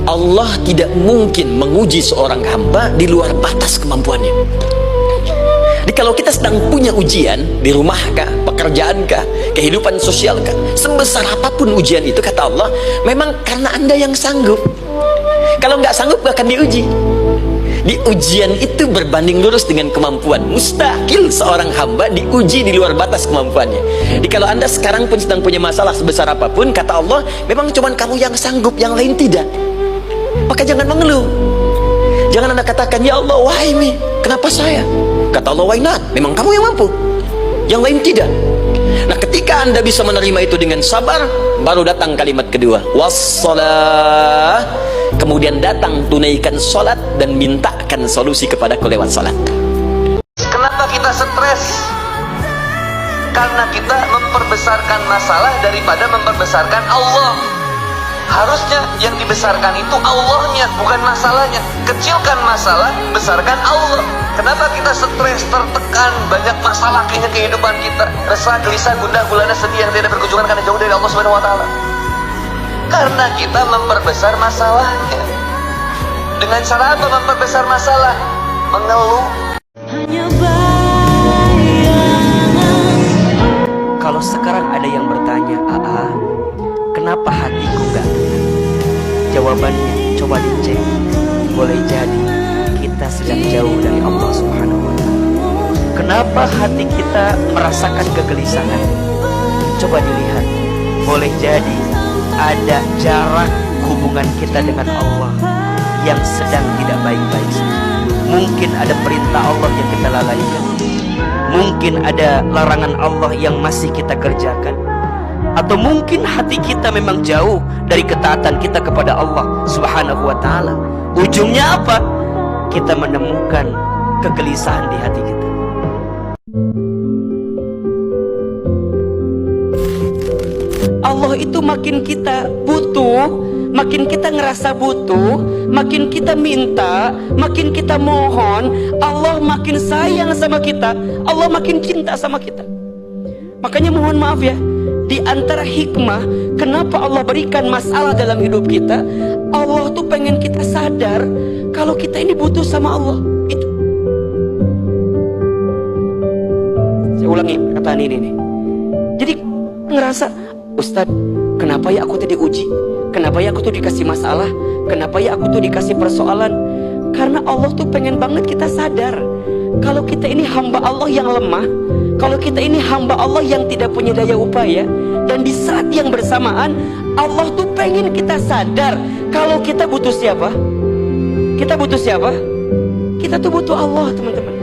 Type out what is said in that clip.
Allah tidak mungkin menguji seorang hamba di luar batas kemampuannya. Jadi kalau kita sedang punya ujian di rumah kah, pekerjaan kah, kehidupan sosial kah, sebesar apapun ujian itu, kata Allah, memang karena Anda yang sanggup. Kalau nggak sanggup nggak akan diuji. Di ujian itu berbanding lurus dengan kemampuan. Mustahil seorang hamba diuji di luar batas kemampuannya. Jadi kalau Anda sekarang pun sedang punya masalah sebesar apapun, kata Allah, memang cuma kamu yang sanggup, yang lain tidak. Maka jangan mengeluh. Jangan Anda katakan, ya Allah, why me? Kenapa saya? Kata Allah, why not? Memang kamu yang mampu, yang lain tidak. Nah, ketika Anda bisa menerima itu dengan sabar, baru datang kalimat kedua, wassalah. Kemudian datang tunaikan sholat dan mintakan solusi kepadaku lewat sholat. Kenapa kita stres? Karena kita memperbesarkan masalah daripada memperbesarkan Allah. Harusnya yang dibesarkan itu Allahnya, bukan masalahnya. Kecilkan masalah, besarkan Allah. Kenapa kita stres, tertekan, banyak masalah kayaknya kehidupan kita, resah, gelisah, gundah gulana, sedih yang tidak berkecukupan karena jauh dari Allah Subhanahu wa taala? Karena kita memperbesar masalahnya. Dengan cara apa memperbesar masalah? Mengeluh. Kalau sekarang ada yang bertanya, kenapa hatiku gak tenang? Jawabannya coba dicek. Boleh jadi kita sedang jauh dari Allah Subhanahu wa taala. Kenapa hati kita merasakan kegelisahan? Coba dilihat. Boleh jadi ada jarak hubungan kita dengan Allah yang sedang tidak baik-baik saja. Mungkin ada perintah Allah yang kita lalaikan. Mungkin ada larangan Allah yang masih kita kerjakan. Atau mungkin hati kita memang jauh dari ketaatan kita kepada Allah Subhanahu wa taala. Ujungnya apa? Kita menemukan kegelisahan di hati kita. Allah itu makin kita butuh, makin kita ngerasa butuh, makin kita minta, makin kita mohon, Allah makin sayang sama kita, Allah makin cinta sama kita. Makanya mohon maaf ya, di antara hikmah kenapa Allah berikan masalah dalam hidup kita, Allah tuh pengen kita sadar kalau kita ini butuh sama Allah. Itu. Saya ulangi perkataan ini nih. Jadi ngerasa, Ustadz, kenapa ya aku tuh diuji? Kenapa ya aku tuh dikasih masalah? Kenapa ya aku tuh dikasih persoalan? Karena Allah tuh pengen banget kita sadar kalau kita ini hamba Allah yang lemah, kalau kita ini hamba Allah yang tidak punya daya upaya. Dan di saat yang bersamaan Allah tuh pengen kita sadar kalau kita butuh siapa? Kita butuh siapa? Kita tuh butuh Allah, teman-teman.